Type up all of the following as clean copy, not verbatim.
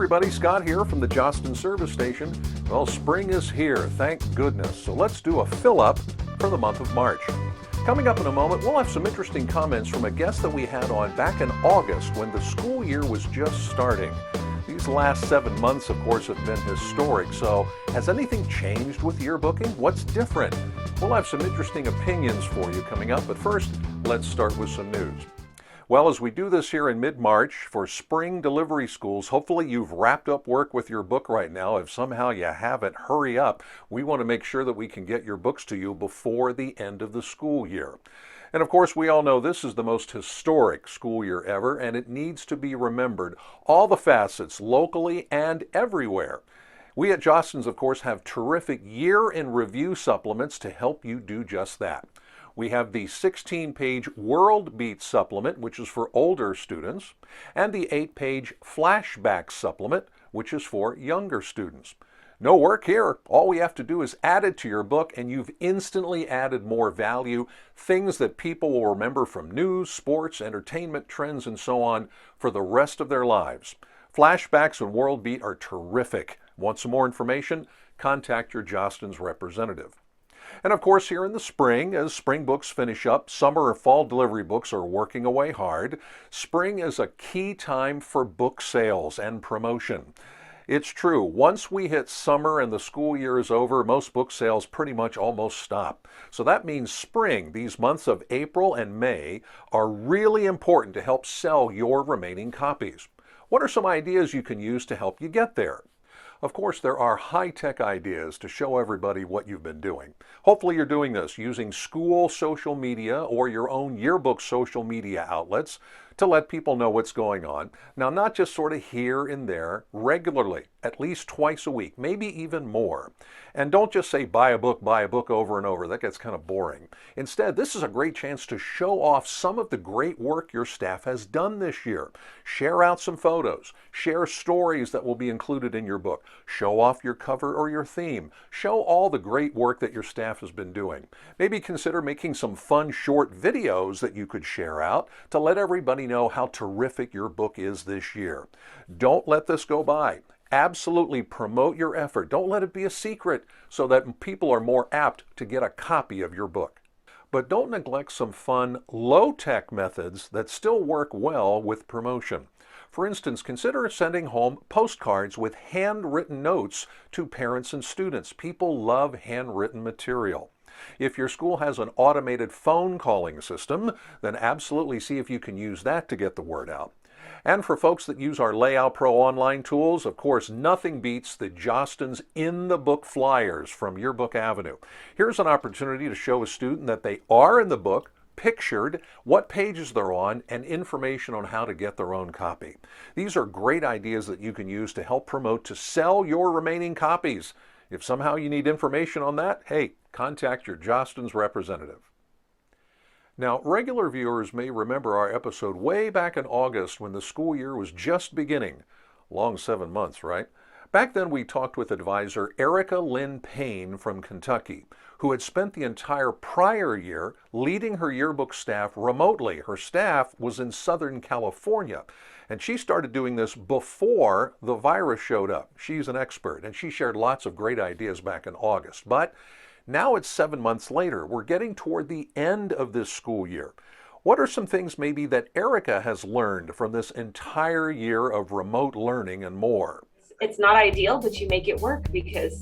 everybody, Scott here from the Jostens service station. Well, spring is here, thank goodness. So let's do a fill-up for the month of March. Coming up in a moment, we'll have some interesting comments from a guest that we had on back in August when the school year was just starting. These last 7 months, of course, have been historic, so has anything changed with yearbooking? What's different? We'll have some interesting opinions for you coming up, but first, let's start with some news. Well, as we do this here in mid-March for spring delivery schools, hopefully you've wrapped up work with your book right now. If somehow you haven't, hurry up. We want to make sure that we can get your books to you before the end of the school year. And of course, we all know this is the most historic school year ever, and it needs to be remembered. All the facets, locally and everywhere. We at Jostens, of course, have terrific year in review supplements to help you do just that. We have the 16-page World Beat supplement, which is for older students, and the 8-page Flashback supplement, which is for younger students. No work here. All we have to do is add it to your book, and you've instantly added more value, things that people will remember from news, sports, entertainment, trends, and so on for the rest of their lives. Flashbacks and World Beat are terrific. Want some more information? Contact your Jostens representative. And of course, here in the spring, as spring books finish up, summer or fall delivery books are working away hard. Spring is a key time for book sales and promotion. It's true, once we hit summer and the school year is over, most book sales pretty much almost stop. So that means spring, these months of April and May, are really important to help sell your remaining copies. What are some ideas you can use to help you get there? Of course, there are high-tech ideas to show everybody what you've been doing. Hopefully you're doing this using school social media or your own yearbook social media outlets to let people know what's going on. Now, not just sort of here and there, regularly, at least twice a week, maybe even more. And don't just say buy a book over and over. That gets kind of boring. Instead, this is a great chance to show off some of the great work your staff has done this year. Share out some photos. Share stories that will be included in your book. Show off your cover or your theme. Show all the great work that your staff has been doing. Maybe consider making some fun short videos that you could share out to let everybody know how terrific your book is this year. Don't let this go by. Absolutely promote your effort. Don't let it be a secret so that people are more apt to get a copy of your book. But don't neglect some fun, low-tech methods that still work well with promotion. For instance, consider sending home postcards with handwritten notes to parents and students. People love handwritten material. If your school has an automated phone calling system, then absolutely see if you can use that to get the word out. And for folks that use our Layout Pro online tools, of course, nothing beats the Jostens in the book flyers from Yearbook Avenue. Here's an opportunity to show a student that they are in the book, pictured, what pages they're on, and information on how to get their own copy. These are great ideas that you can use to help promote to sell your remaining copies. If somehow you need information on that, hey, contact your Jostens representative. Now, regular viewers may remember our episode way back in August when the school year was just beginning. Long 7 months, right? Back then we talked with advisor Erika Lin Payne from Kentucky, who had spent the entire prior year leading her yearbook staff remotely. Her staff was in Southern California, and she started doing this before the virus showed up. She's an expert, and she shared lots of great ideas back in August. But now it's 7 months later. We're getting toward the end of this school year. What are some things maybe that Erika has learned from this entire year of remote learning and more? It's not ideal, but you make it work because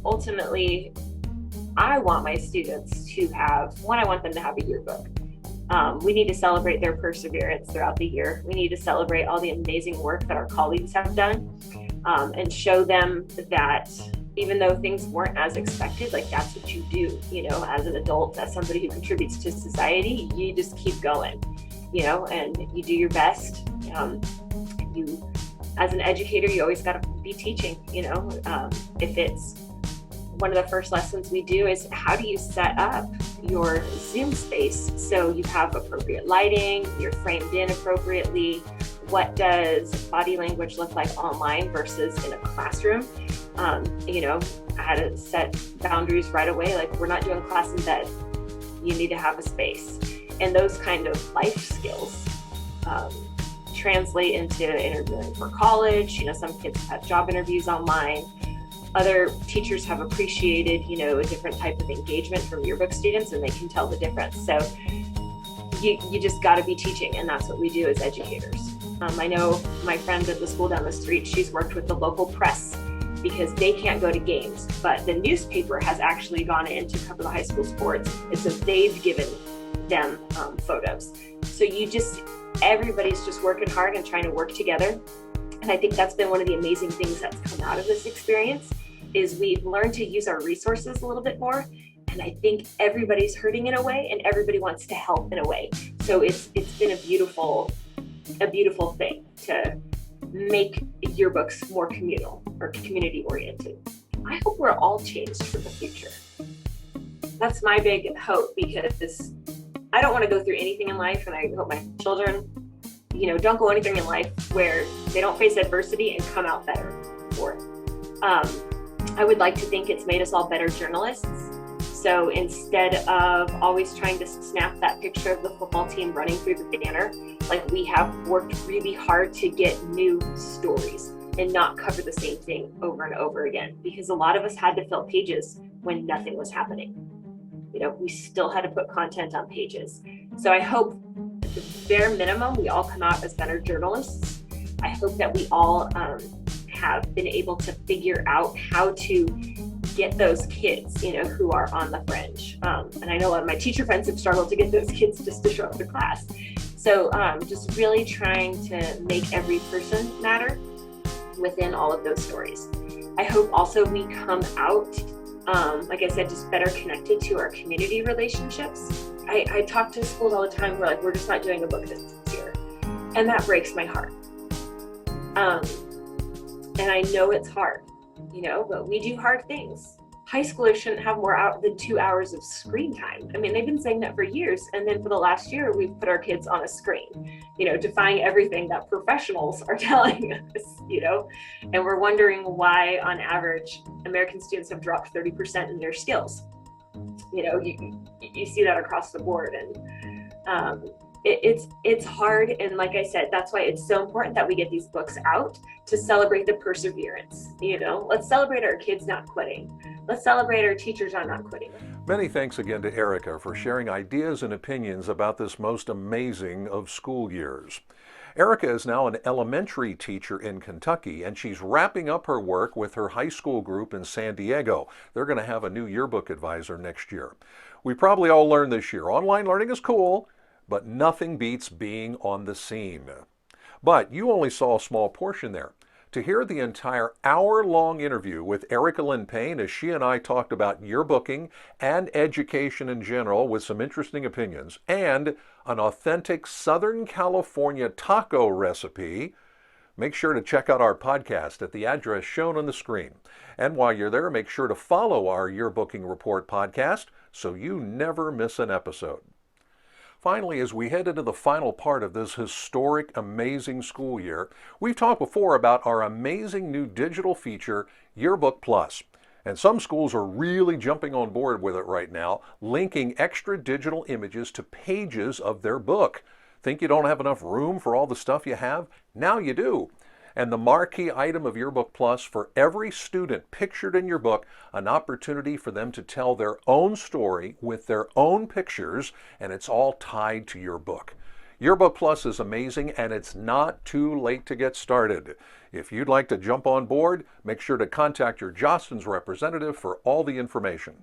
ultimately I want my students to have, I want them to have a yearbook. We need to celebrate their perseverance throughout the year. We need to celebrate all the amazing work that our colleagues have done and show them that even though things weren't as expected, like that's what you do, as an adult, as somebody who contributes to society, you just keep going, and you do your best. As an educator, you always got to be teaching, if it's one of the first lessons we do is how do you set up your Zoom space so you have appropriate lighting, you're framed in appropriately. What does body language look like online versus in a classroom? I had to set boundaries right away. Like, we're not doing class in bed. You need to have a space. And those kind of life skills translate into interviewing for college. Some kids have had job interviews online. Other teachers have appreciated, a different type of engagement from yearbook students, and they can tell the difference. So you just got to be teaching, and that's what we do as educators. I know my friend at the school down the street, she's worked with the local press because they can't go to games, but the newspaper has actually gone in to cover the high school sports, and so they've given them photos. So everybody's just working hard and trying to work together. And I think that's been one of the amazing things that's come out of this experience is we've learned to use our resources a little bit more. And I think everybody's hurting in a way, and everybody wants to help in a way. So it's been a beautiful thing to make yearbooks more communal or community oriented. I hope we're all changed for the future. That's my big hope, because I don't want to go through anything in life, and I hope my children, don't go anything in life where they don't face adversity and come out better for it. I would like to think it's made us all better journalists. So instead of always trying to snap that picture of the football team running through the banner, we have worked really hard to get new stories and not cover the same thing over and over again, because a lot of us had to fill pages when nothing was happening. We still had to put content on pages. So I hope at the bare minimum, we all come out as better journalists. I hope that we all have been able to figure out how to get those kids, who are on the fringe. And I know a lot of my teacher friends have struggled to get those kids just to show up to class. So just really trying to make every person matter within all of those stories. I hope also we come out, like I said, just better connected to our community relationships. I talk to schools all the time where we're just not doing a book this year. And that breaks my heart. And I know it's hard, but we do hard things. High schoolers shouldn't have more than 2 hours of screen time. I mean, they've been saying that for years. And then for the last year, we've put our kids on a screen, defying everything that professionals are telling us, and we're wondering why, on average, American students have dropped 30% in their skills. You see that across the board. And it's hard. And like I said, that's why it's so important that we get these books out to celebrate the perseverance. Let's celebrate our kids not quitting. Let's celebrate our teachers on not quitting. Many thanks again to Erika for sharing ideas and opinions about this most amazing of school years. Erika is now an elementary teacher in Kentucky, and she's wrapping up her work with her high school group in San Diego. They're going to have a new yearbook advisor next year. We probably all learned this year, online learning is cool, but nothing beats being on the scene. But you only saw a small portion there. To hear the entire hour-long interview with Erika Lin Payne as she and I talked about yearbooking and education in general with some interesting opinions, and an authentic Southern California taco recipe, make sure to check out our podcast at the address shown on the screen. And while you're there, make sure to follow our Yearbooking Report podcast so you never miss an episode. Finally, as we head into the final part of this historic, amazing school year, we've talked before about our amazing new digital feature, Yearbook Plus. And some schools are really jumping on board with it right now, linking extra digital images to pages of their book. Think you don't have enough room for all the stuff you have? Now you do. And the marquee item of Yearbook Plus, for every student pictured in your book, an opportunity for them to tell their own story with their own pictures, and it's all tied to your book. Yearbook Plus is amazing, and it's not too late to get started. If you'd like to jump on board, make sure to contact your Jostens representative for all the information.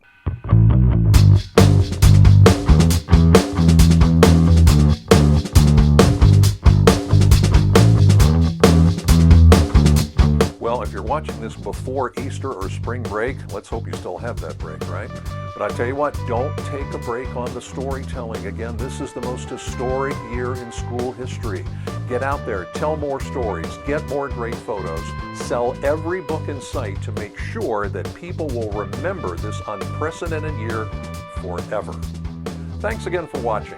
Well, if you're watching this before Easter or spring break, let's hope you still have that break, right? But I tell you what, don't take a break on the storytelling. Again, this is the most historic year in school history. Get out there, tell more stories, get more great photos, sell every book in sight to make sure that people will remember this unprecedented year forever. Thanks again for watching.